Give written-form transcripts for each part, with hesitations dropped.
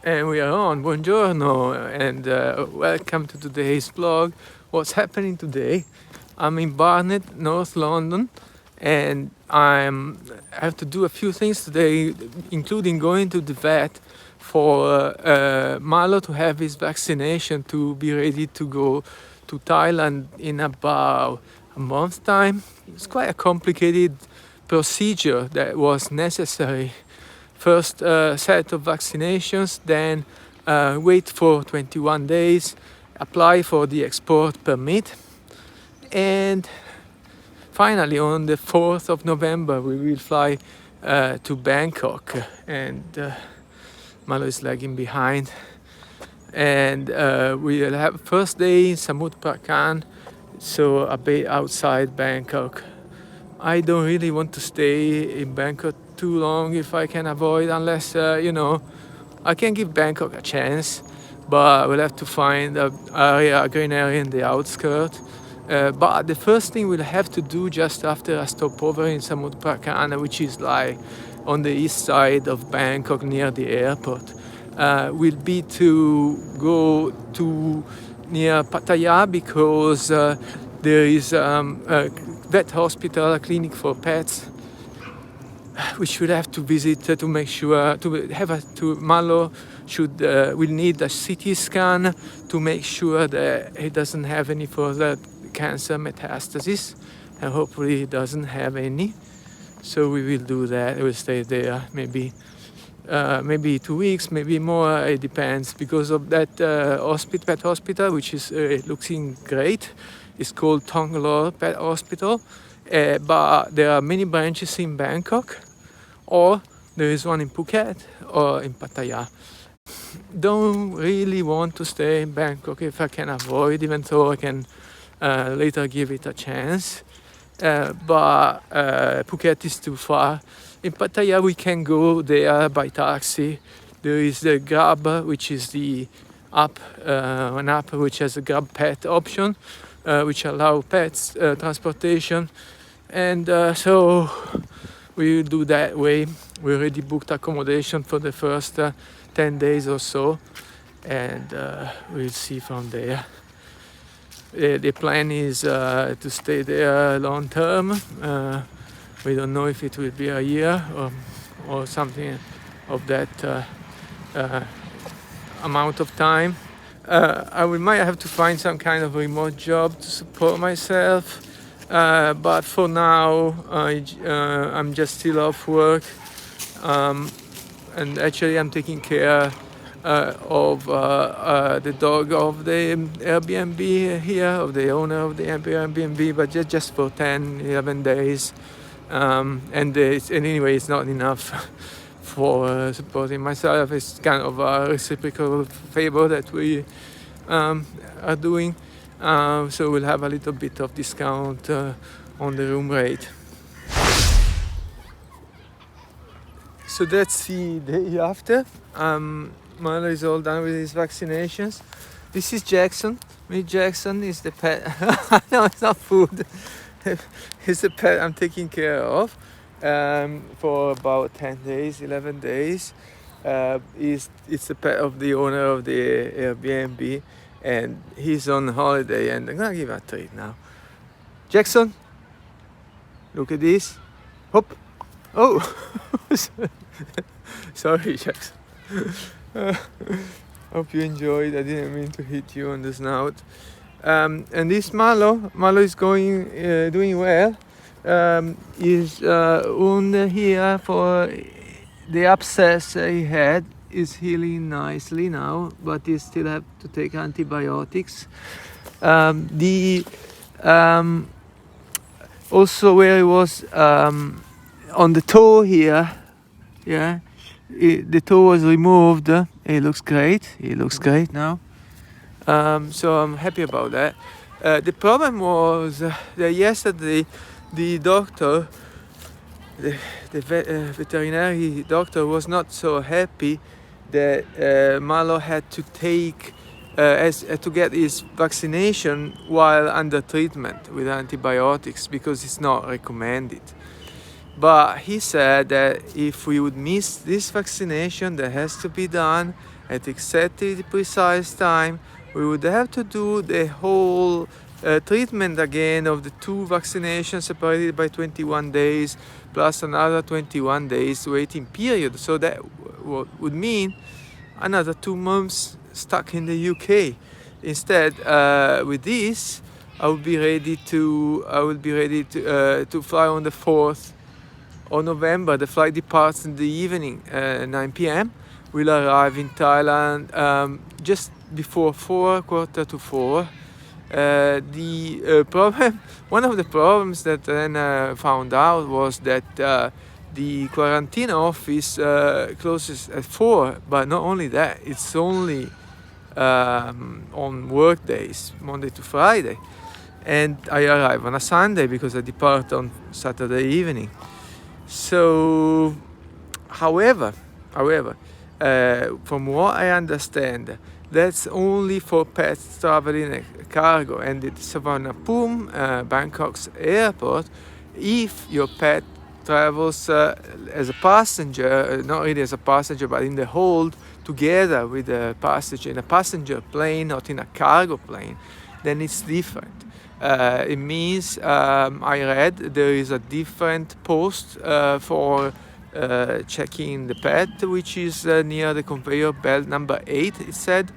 And we are on. Buongiorno and welcome to today's vlog. What's happening today? I'm in Barnet, North London, and I have to do a few things today, including going to the vet for Marlo to have his vaccination to be ready to go to Thailand in about a month's time. It's quite a complicated procedure that was necessary. First set of vaccinations, then wait for 21 days, apply for the export permit, and finally on the 4th of November we will fly to Bangkok, and Malo is lagging behind, and we'll have first day in Samut Prakan, so a bit outside Bangkok. I don't really want to stay in Bangkok too long if I can avoid, unless, I can give Bangkok a chance, but we'll have to find a green area in the outskirts. But the first thing we'll have to do just after a stopover in Samut Prakan, which is like on the east side of Bangkok near the airport, will be to go to near Pattaya, because there is a vet hospital, a clinic for pets, which we'll have to visit to make sure Malo will need a CT scan to make sure that he doesn't have any further cancer metastasis, and hopefully he doesn't have any. So we will do that. We'll stay there maybe 2 weeks, maybe more. It depends, because of that pet hospital, which is looking great. It's called Tonglor Pet Hospital, but there are many branches in Bangkok, or there is one in Phuket or in Pattaya. Don't really want to stay in Bangkok if I can avoid, even though I can later give it a chance. But Phuket is too far. In Pattaya we can go there by taxi. There is the Grab, which is the app, an app which has a Grab pet option, which allow pets transportation, and so we will do that way. We already booked accommodation for the first 10 days or so, and we'll see from there. The plan is to stay there long term. We don't know if it will be a year or something of that amount of time. Might have to find some kind of remote job to support myself, but for now I'm just still off work, and actually I'm taking care of the dog of the Airbnb here, of the owner of the Airbnb, but just for 10-11 days, and anyway it's not enough for supporting myself. It's kind of a reciprocal favor that we are doing, so we'll have a little bit of discount on the room rate. So that's the day after. Marlo is all done with his vaccinations. This is Jackson. Jackson is the pet. No, it's not food. It's the pet I'm taking care of for about 10 days, 11 days. It's the pet of the owner of the Airbnb, and he's on holiday, and I'm gonna give him a treat now. Jackson, look at this. Hop. Oh, sorry, Jackson. Hope you enjoyed. I didn't mean to hit you on the snout. And this Malo is doing well. Is wound here for the abscess he had is healing nicely now, but he still have to take antibiotics. Also where he was on the toe here, yeah. The toe was removed. It looks great. He looks great now. So I'm happy about that. The problem was that yesterday the doctor, the veterinary doctor, was not so happy that Marlo had to take to get his vaccination while under treatment with antibiotics, because it's not recommended. But he said that if we would miss this vaccination that has to be done at exactly precise time, we would have to do the whole treatment again of the two vaccinations separated by 21 days plus another 21 days waiting period. So that would mean another 2 months stuck in the UK. Instead, with this, I will be ready to fly on the 4th of November. The flight departs in the evening, 9 p.m. We'll arrive in Thailand just before 4, quarter to 4. The problem, one of the problems that then found out was that the quarantine office closes at 4, but not only that, it's only on work days, Monday to Friday. And I arrive on a Sunday because I depart on Saturday evening. So, however, from what I understand, that's only for pets traveling cargo, and at Suvarnabhumi, Bangkok's airport, if your pet travels as a passenger, not really as a passenger, but in the hold together with the passenger in a passenger plane, not in a cargo plane, then it's different. It means I read there is a different post for checking the pet, which is near the conveyor belt number 8, it said,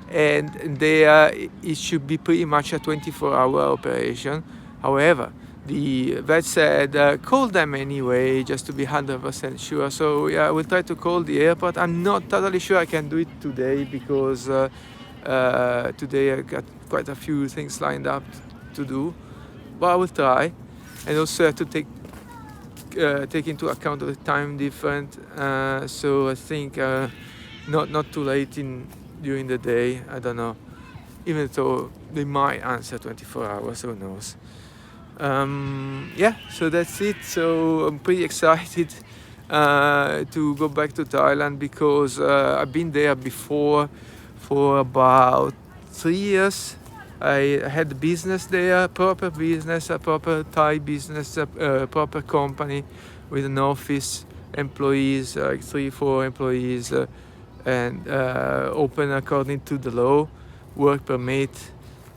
and there it should be pretty much a 24-hour operation. However, the vet said call them anyway just to be 100% sure. So yeah, I will try to call the airport. I'm not totally sure I can do it today because today I got quite a few things lined up to do, but I will try. And also have to take into account the time difference. So I think not too late during the day. I don't know. Even though they might answer 24 hours, who knows. Yeah, so that's it. So I'm pretty excited to go back to Thailand because I've been there before for about 3 years. I had business there, proper business, a proper Thai business, a proper company with an office, employees, like 3-4 employees, and open according to the law, work permit,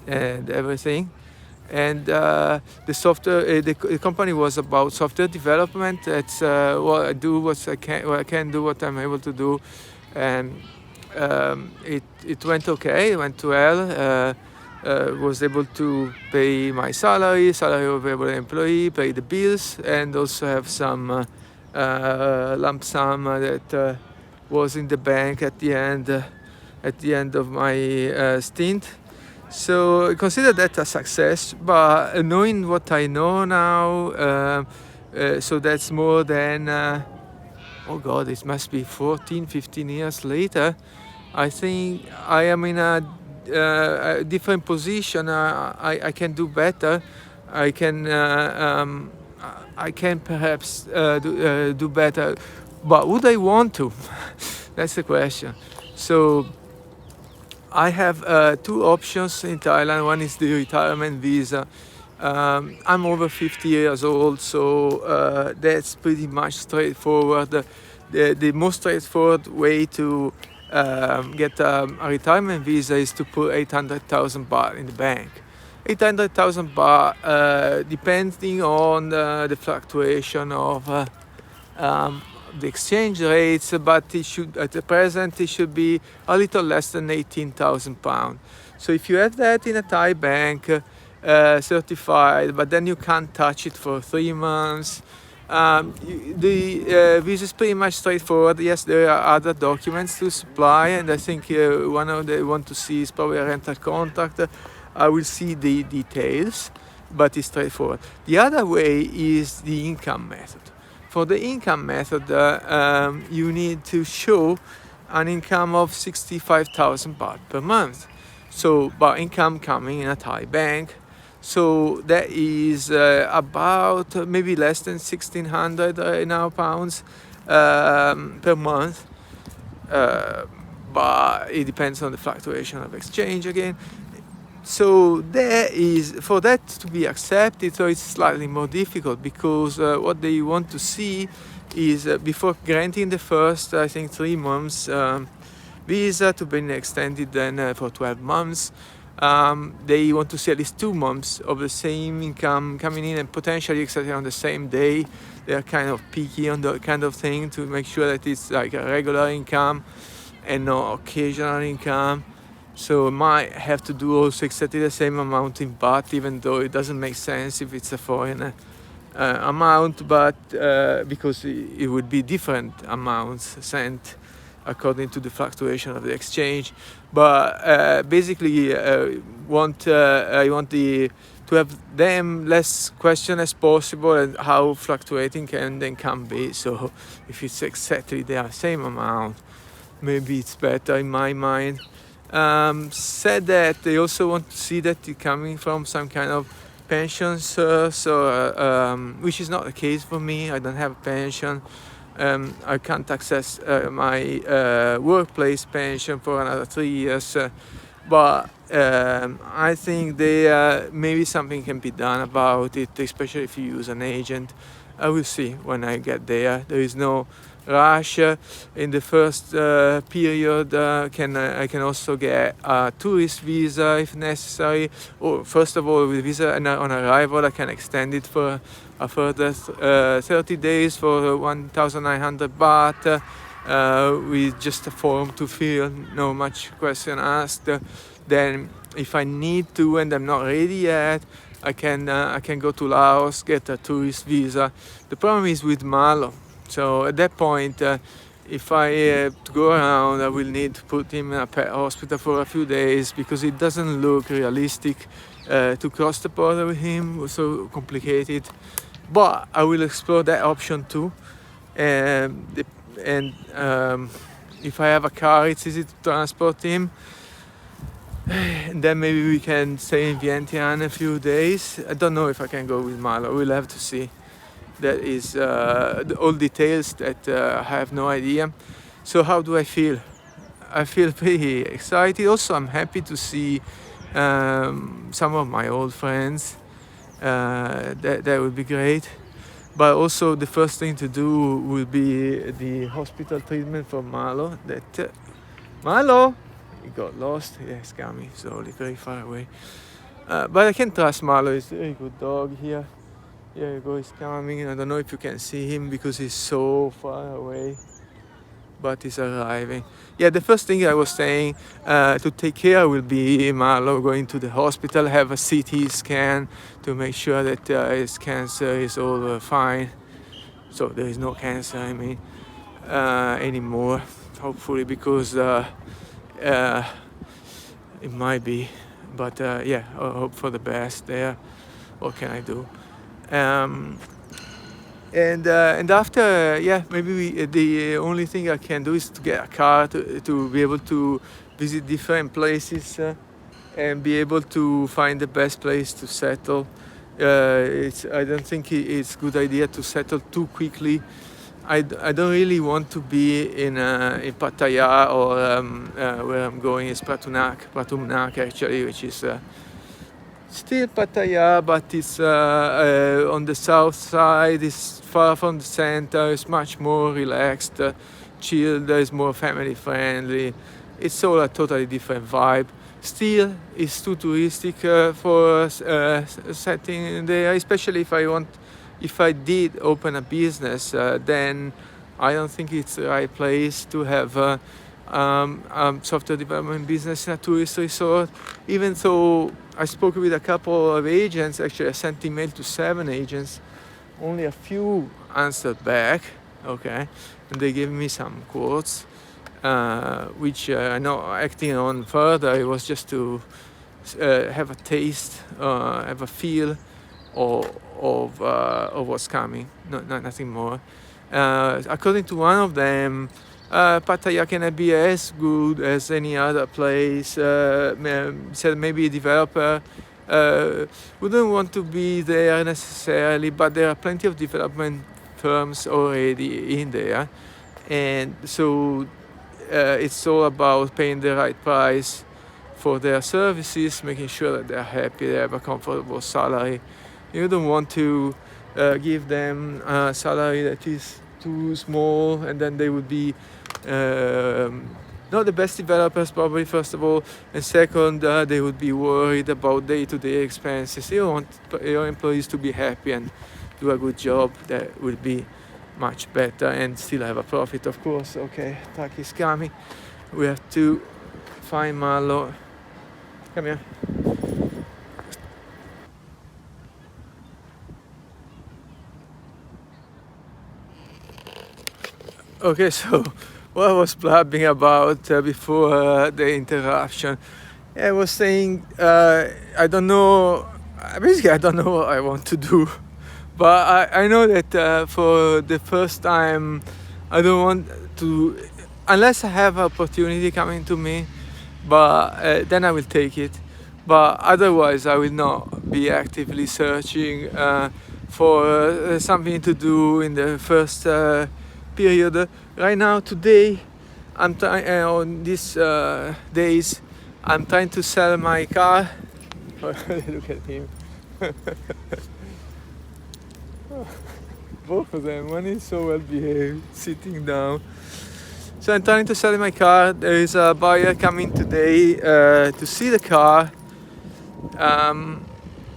and everything. And the software, the company was about software development. It's what I do, what I can do, what I'm able to do, and it went okay. It went well. Was able to pay my salary of every employee, pay the bills, and also have some lump sum that was in the bank at the end of my stint. So I consider that a success. But knowing what I know now, so that's more than oh God, it must be 14, 15 years later. I think I am in a different position. I can do better. I can perhaps do better, but would I want to? That's the question. So I have 2 options in Thailand. One is the retirement visa. I'm over 50 years old, so that's pretty much straightforward. The most straightforward way to get a retirement visa is to put 800,000 baht in the bank. 800,000 baht, depending on the fluctuation of the exchange rates, but it should, at the present, it should be a little less than 18,000 pounds. So if you have that in a Thai bank, certified, but then you can't touch it for 3 months. The visa is pretty much straightforward. Yes, there are other documents to supply, and I think one of the want to see is probably a rental contract. I will see the details, but it's straightforward. The other way is the income method. For the income method, you need to show an income of 65,000 baht per month. So, but income coming in a Thai bank. So that is about maybe less than 1,600 now pounds per month. But it depends on the fluctuation of exchange again. So there is, for that to be accepted, so it's slightly more difficult, because what they want to see is, before granting the first, I think, 3 months visa to be extended then for 12 months, they want to see at least 2 months of the same income coming in, and potentially exactly on the same day. They are kind of picky on that kind of thing, to make sure that it's like a regular income and not occasional income. So might have to do also exactly the same amount in baht, even though it doesn't make sense if it's a foreign amount, but because it would be different amounts sent according to the fluctuation of the exchange. But basically, I want to have them less question as possible, and how fluctuating can the income be. So if it's exactly the same amount, maybe it's better in my mind. Said that they also want to see that it coming from some kind of pension source, which is not the case for me. I don't have a pension. I can't access my workplace pension for another 3 years. But I think maybe something can be done about it, especially if you use an agent. I will see when I get there. There is no rush. In the first period, I can also get a tourist visa if necessary. Or first of all, with visa on arrival, I can extend it for a further 30 days for 1,900 baht. With just a form to fill, no much question asked. Then, if I need to and I'm not ready yet, I can go to Laos, get a tourist visa. The problem is with Malo. So at that point, if I have to go around, I will need to put him in a pet hospital for a few days, because it doesn't look realistic to cross the border with him. It was so complicated. But I will explore that option too. If I have a car, it's easy to transport him. And then maybe we can stay in Vientiane a few days. I don't know if I can go with Malo. We'll have to see. That is all details that I have no idea. So how do I feel? I feel pretty excited. Also, I'm happy to see some of my old friends. That would be great. But also, the first thing to do will be the hospital treatment for Malo. Malo, he got lost. Yeah, he's coming slowly, very far away. But I can trust Malo. He's a very good dog here. Here you go, he's coming. I don't know if you can see him because he's so far away, but he's arriving. Yeah, the first thing I was saying to take care will be Malo going to the hospital, have a CT scan to make sure that his cancer is all fine. So there is no cancer, I mean, anymore, hopefully, because it might be. But yeah, I hope for the best there. What can I do? And after, yeah, maybe the only thing I can do is to get a car to be able to visit different places and be able to find the best place to settle. I don't think it's a good idea to settle too quickly. I don't really want to be in Pattaya, or where I'm going is Pratumnak actually, which is still Pattaya, but it's on the south side. It's far from the center. It's much more relaxed, chilled. It's more family friendly. It's all a totally different vibe. Still, it's too touristic for setting there. Especially if I did open a business, then I don't think it's the right place to have software development business in a tourist resort. Even though I spoke with a couple of agents, actually I sent email to 7 agents, only a few answered back, okay, and they gave me some quotes, which I'm not acting on further. It was just to have a taste, have a feel of what's coming, nothing more. According to one of them, Pattaya cannot be as good as any other place. Said maybe a developer wouldn't want to be there necessarily, but there are plenty of development firms already in there, and so it's all about paying the right price for their services, making sure that they're happy, they have a comfortable salary. You don't want to give them a salary that is too small, and then they would be not the best developers probably, first of all, and second, they would be worried about day-to-day expenses. You want your employees to be happy and do a good job. That would be much better and still have a profit, of course. Okay, Taki is coming. We have to find Marlo. Come here. Okay, so what I was blabbing about before the interruption, I was saying I don't know. Basically, I don't know what I want to do, but I know that for the first time, I don't want to, unless I have opportunity coming to me, but then I will take it. But otherwise, I will not be actively searching for something to do in the first period. Right now, today, I'm trying on these days, I'm trying to sell my car. Look at him. Both of them. One is so well behaved, sitting down. So I'm trying to sell my car. There is a buyer coming today to see the car.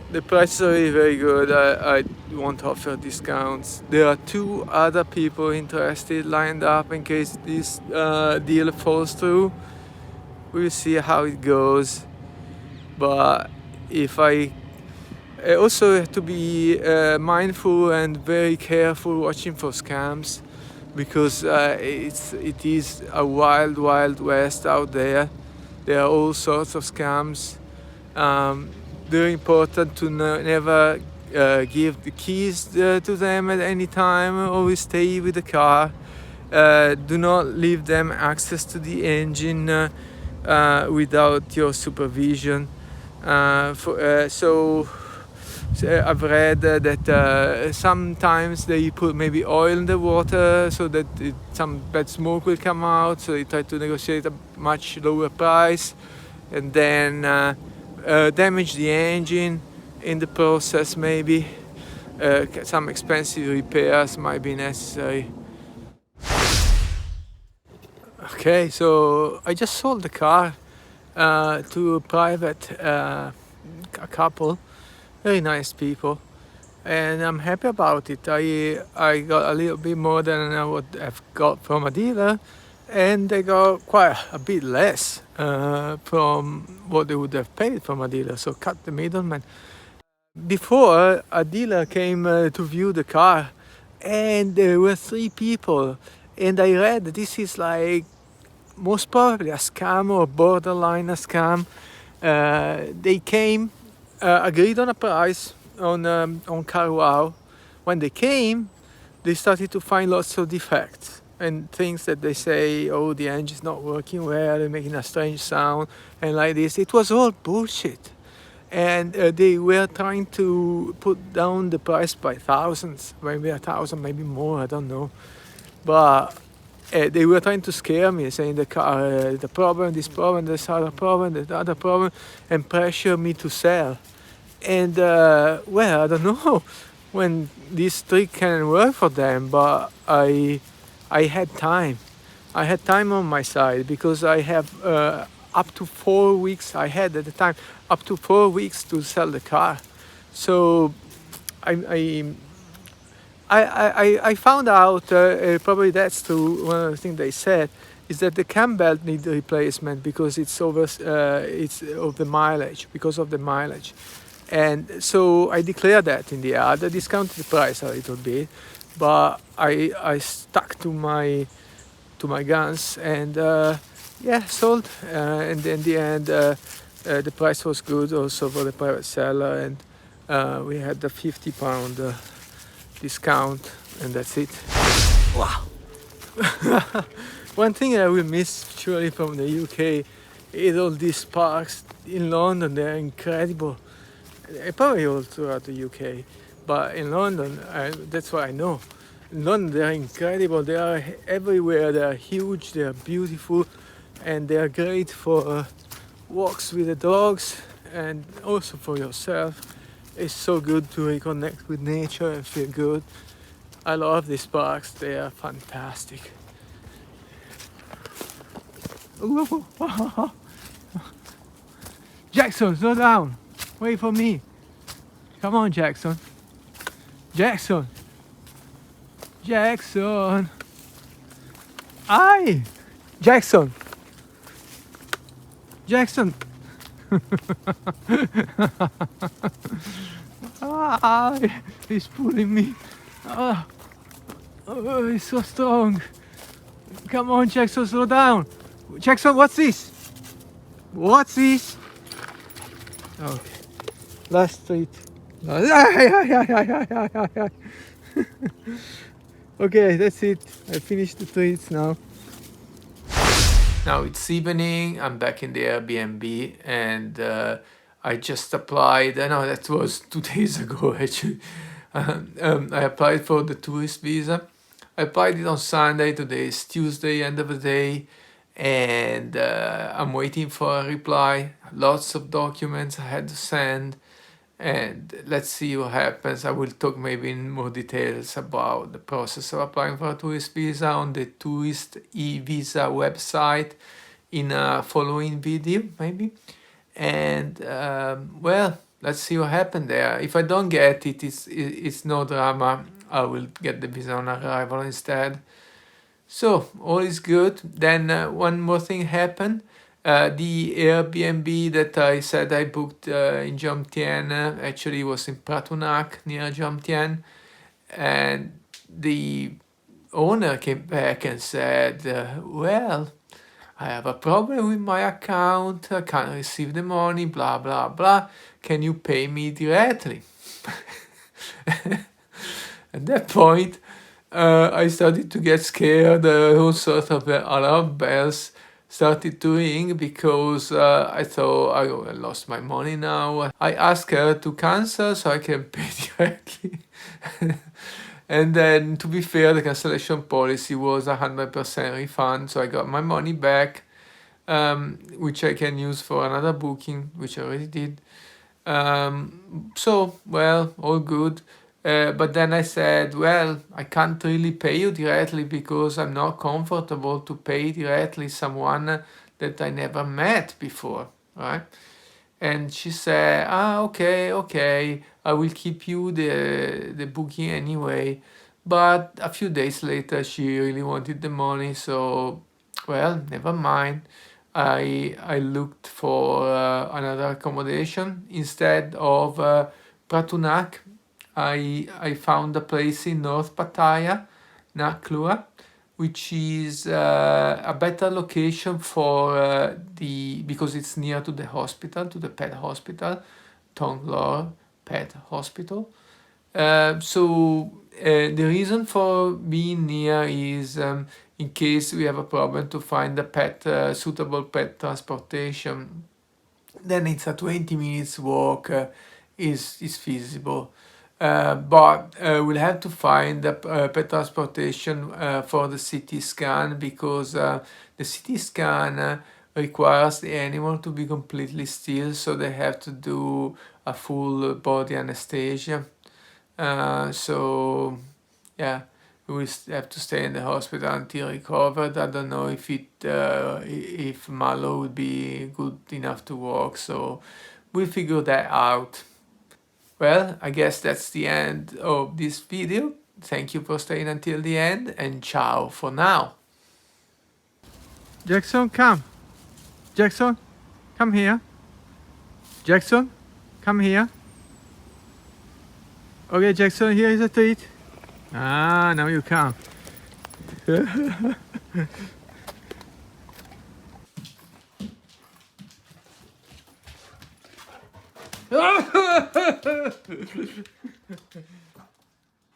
The prices are really very good. I won't offer discounts. There are 2 other people interested lined up in case this deal falls through. We'll see how it goes. But if I also have to be mindful and very careful watching for scams, because it is a wild west out there. There are all sorts of scams. Very important to never give the keys to them at any time. Always stay with the car. Do not leave them access to the engine without your supervision. So I've read that sometimes they put maybe oil in the water so that some bad smoke will come out. So they try to negotiate a much lower price, and then damage the engine in the process. Maybe some expensive repairs might be necessary. Okay, so I just sold the car to a private a couple, very nice people, and I'm happy about it. I got a little bit more than I would have got from a dealer, and they got quite a bit less from what they would have paid from a dealer. So cut the middleman. Before, a dealer came to view the car, and there were 3 people, and I read that this is like most probably a scam or borderline a scam. They came, agreed on a price on CarWow. When they came, they started to find lots of defects and things that they say, oh, the engine's not working well, they're making a strange sound, and like this. It was all bullshit. And they were trying to put down the price by thousands, maybe 1,000, maybe more, I don't know. But they were trying to scare me, saying the car, the problem, this other problem, that other problem, and pressure me to sell. And well, I don't know when this trick can work for them, but I had time. I had time on my side because I have up to 4 weeks. I had at the time up to 4 weeks to sell the car. So I found out, probably that's true, one of the things they said, is that the cam belt needs replacement because it's it's of the mileage, because of the mileage. And so I declared that in the ad. I discounted the price a little bit, but I stuck to my guns and yeah, sold. And in the end, the price was good also for the private seller, and we had the £50 discount, and that's it. Wow. One thing I will miss surely from the UK is all these parks in London. They're incredible. Probably all throughout the UK, but in London, that's what I know. In London, they are incredible. They are everywhere. They are huge. They are beautiful, and they are great for walks with the dogs and also for yourself. It's so good to reconnect with nature and feel good. I love these parks, they are fantastic. Jackson, slow down. Wait for me. Come on, Jackson. Jackson. Jackson. Aye. Jackson. Jackson. He's pulling me. Ah, oh, he's so strong. Come on, Jackson, slow down. Jackson, what's this? What's this? Okay. Last street. Okay, that's it. I finished the tweets now. Now it's evening. I'm back in the Airbnb and I just applied. I know that was 2 days ago actually. I applied for the tourist visa. I applied it on Sunday. Today is Tuesday, end of the day, and I'm waiting for a reply. Lots of documents I had to send, and let's see what happens. I will talk maybe in more details about the process of applying for a tourist visa on the tourist e-visa website in a following video maybe. And well, let's see what happens there. If I don't get it, it's no drama. I will get the visa on arrival instead. So all is good. Then one more thing happened. The Airbnb that I said I booked in Jomtien actually was in Pratunac near Jomtien, and the owner came back and said, well, I have a problem with my account, I can't receive the money, blah blah blah, can you pay me directly? At that point, I started to get scared. All sorts of alarm bells started to ring because I thought I lost my money now. I asked her to cancel so I can pay directly. And then, to be fair, the cancellation policy was 100% refund, so I got my money back, which I can use for another booking, which I already did. So, well, all good. But then I said, well, I can't really pay you directly because I'm not comfortable to pay directly someone that I never met before, right? And she said, okay, I will keep you the booking anyway. But a few days later, she really wanted the money, so, well, never mind. I looked for another accommodation instead of Pratunac. I found a place in North Pattaya, Naklua, which is a better location for because it's near to the hospital, to the pet hospital, Tonglor Pet Hospital. So the reason for being near is in case we have a problem to find a pet suitable pet transportation, then it's a 20 minutes walk is feasible. But we'll have to find a pet transportation for the CT scan because the CT scan requires the animal to be completely still, so they have to do a full body anesthesia. So yeah, we have to stay in the hospital until recovered. I don't know if Malo would be good enough to walk, so we'll figure that out. Well, I guess that's the end of this video. Thank you for staying until the end, and ciao for now. Jackson, come. Jackson, come here. Jackson, come here. Okay, Jackson, here is a treat. Ah, now you come.